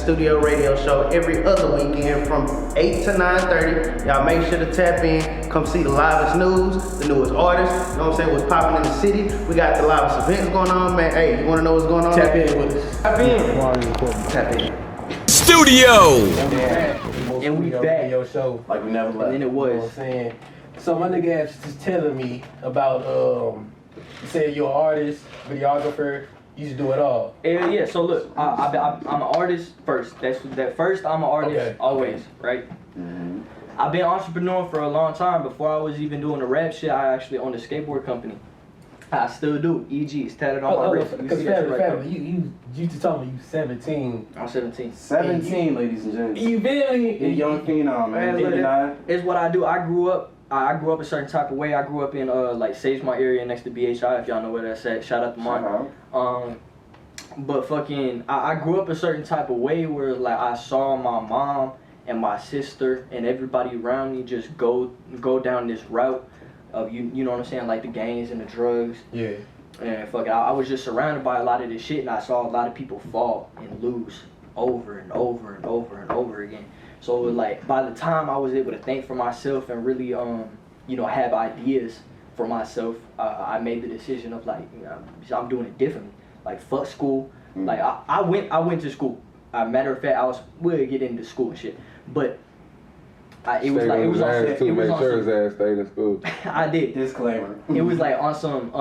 studio radio show every other weekend from 8 to 9:30. Y'all make sure to tap in. Come see the livest news, the newest artists. You know what I'm saying? What's popping in the city. We got the livest events going on, man. Hey, you want to know what's going on? Tap in with us. Tap in. Tap in. Studio. And we back. Your show like we never left. And then it was. You know what I'm saying? So my nigga was just telling me about, you said you're an artist, videographer, you used to do it all. Yeah, so look, I'm an artist first. First I'm an artist, always, right? Mm-hmm. I've been entrepreneur for a long time. Before I was even doing the rap shit, I actually owned a skateboard company. I still do. EG, it's tatted on my wrist. Because you just told me you 17. I'm 17. 17, ladies and gentlemen. You feel me? You young phenom, man. It's what I do. I grew up a certain type of way. I grew up in like Sagemont area next to BHI, if y'all know where that's at. Shout out to mine. But fucking, I grew up a certain type of way where like I saw my mom and my sister and everybody around me just go down this route of you know what I'm saying, like the gangs and the drugs. Yeah. And fucking, I was just surrounded by a lot of this shit, and I saw a lot of people fall and lose over and over and over and over again. So like by the time I was able to think for myself and really have ideas for myself, I made the decision of like, I'm doing it differently. Like fuck school. Mm-hmm. Like I went to school. Matter of fact, we'll get into school and shit, but it was on his ass stayed in school. I did. Disclaimer. It was like on some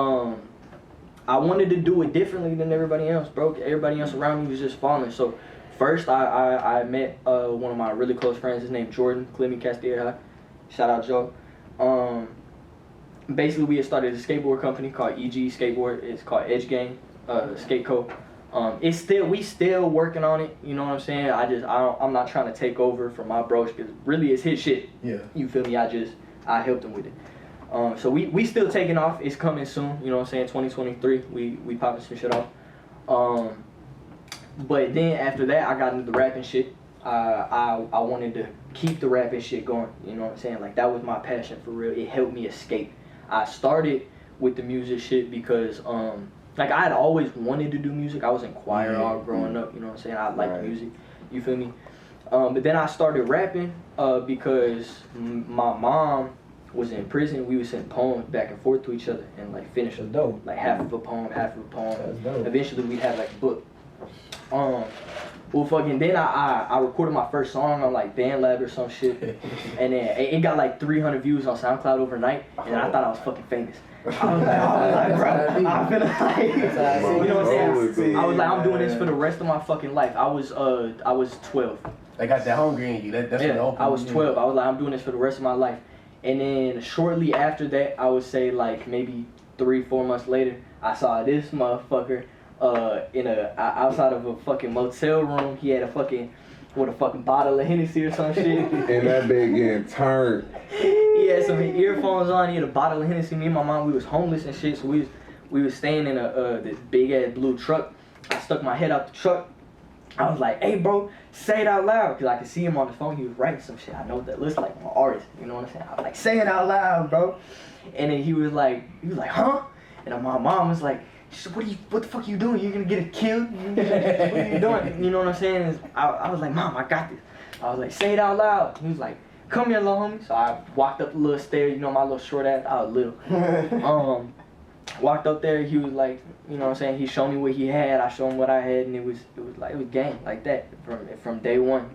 I wanted to do it differently than everybody else, bro. Everybody else around me was just falling. So first I met one of my really close friends. His name Jordan, Clemmy Castilla High. Shout out Joe. Basically we had started a skateboard company called EG Skateboard. It's called Edge Gang, Skate Co. We still working on it, you know what I'm saying? I'm not trying to take over from my bros, because really it's his shit. Yeah. You feel me? I helped him with it. So we still taking off. It's coming soon, you know what I'm saying? 2023, we popping some shit off. But then after that, I got into the rapping shit. I wanted to keep the rapping shit going, you know what I'm saying? Like that was my passion for real. It helped me escape. I started with the music shit because like I had always wanted to do music. I was in choir all growing up, you know what I'm saying? I liked music, you feel me? But then I started rapping because my mom was in prison. We would send poems back and forth to each other and like finish them, like half of a poem. Eventually we'd have like a book. Well, fucking then I recorded my first song on like BandLab or some shit, and then it got like 300 views on SoundCloud overnight, and I thought I was fucking famous. I was like, bro, I'm gonna like, you know what I'm saying? I was like, I'm doing this for the rest of my fucking life. I was 12. They got that hungry in you. That's yeah, I was 12. I was like, I'm doing this for the rest of my life. And then shortly after that, I would say like maybe 3-4 months later, I saw this motherfucker outside of a fucking motel room. He had a fucking bottle of Hennessy or some shit. And that big getting turned. He had some earphones on. He had a bottle of Hennessy. Me and my mom, we was homeless and shit, so we was staying in this big ass blue truck. I stuck my head out the truck. I was like, hey bro, say it out loud, because I could see him on the phone. He was writing some shit. I know what that looks like. I'm an artist, you know what I'm saying? I was like, say it out loud, bro. And then he was like, huh? And my mom was like, what the fuck are you doing? You're gonna get killed? What are you doing? You know what I'm saying? I was like, Mom, I got this. I was like, say it out loud. He was like, come here, little homie. So I walked up the little stairs, you know, my little short ass, I was little. Walked up there, he was like, you know what I'm saying? He showed me what he had, I showed him what I had, and it was gang like that. From day one,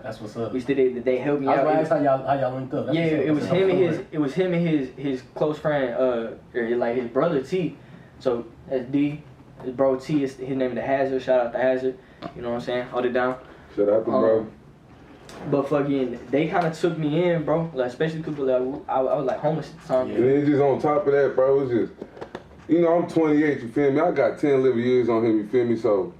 that's what's up. We still they helped me out. That's how y'all linked up. It was him and his close friend, or like his brother T. So that's D, his bro T, his name is The Hazard. Shout out to Hazard. You know what I'm saying? Hold it down. Shout out to bro. But fucking, they kind of took me in, bro. Like, especially because like, I was like homeless at the time. And then just on top of that, bro, it's just, you know, I'm 28, you feel me? I got 10, 11 years on him, you feel me? So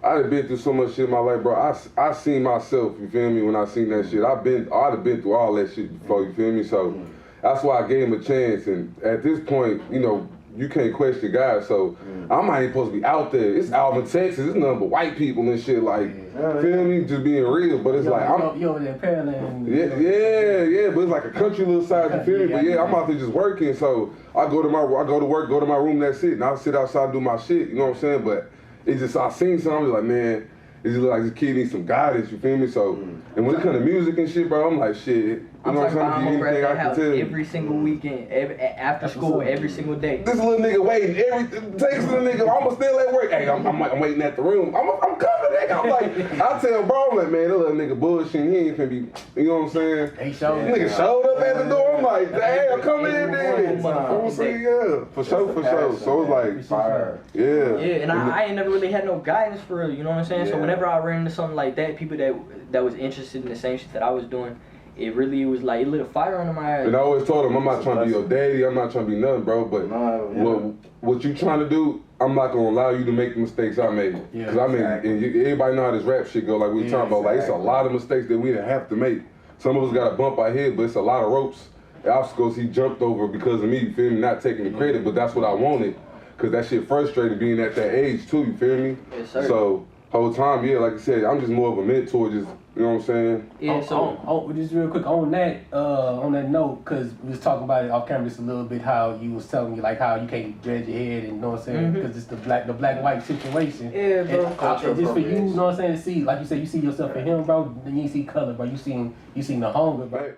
I done been through so much shit in my life, bro. I seen myself, you feel me, when I seen that shit. I'd have been through all that shit before, you feel me? So that's why I gave him a chance. And at this point, you know, you can't question God, so I'm not even supposed to be out there. It's Alvin, Texas. It's nothing but white people and shit. Like, feel me? Just being real. But it's like you over there paralleling. Yeah. But it's like a country little side. You feel me? But yeah, I'm out there just working. So I go to work, go to my room. That's it. And I sit outside and do my shit. You know what I'm saying? But it's just I seen something. I was like, man, it just look like this kid needs some guidance, you feel me? So, and when it comes to music and shit, bro, I'm like, shit, you I'm know what talking about I'm I'm saying? over at Anything that I can house tell you. every single weekend, after school, every single day. This little nigga waiting, takes the nigga, I'm still at work. Hey, I'm waiting at the room. I'm coming, nigga. I'm like, I tell bro, I'm like, man, that little nigga bullshit, he ain't finna be, you know what I'm saying? He showed Nigga showed up at the door, I'm like, damn, come in, then. I'm saying, yeah, for sure. So it's like, fire. yeah. Yeah, and I ain't never really had no guidance for real, you know what I'm saying? So whenever I ran into something like that, people that was interested in the same shit that I was doing, it really was like, it lit a fire under my ass. And I always told him, I'm not trying to be your daddy, I'm not trying to be nothing, bro, but what you trying to do, I'm not gonna allow you to make the mistakes I made. Cause I made, and everybody know how this rap shit go, like we talking about, like it's a lot of mistakes that we didn't have to make. Some of us got to bump our head, but it's a lot of ropes, obstacles he jumped over because of me, you feel me, not taking the credit, but that's what I wanted. Cause that shit frustrated being at that age too, you feel me? Yes, sir. So, whole time, yeah, like I said, I'm just more of a mentor, just, you know what I'm saying? Yeah, so just real quick on that note, cause we was talking about it off camera just a little bit, how you was telling me like how you can't dread your head and you know what I'm saying, because it's the black white situation. Yeah, bro. And just for you know what I'm saying, to see, like you said, you see yourself in him, bro. Then you see color, bro. You seen the hunger, bro.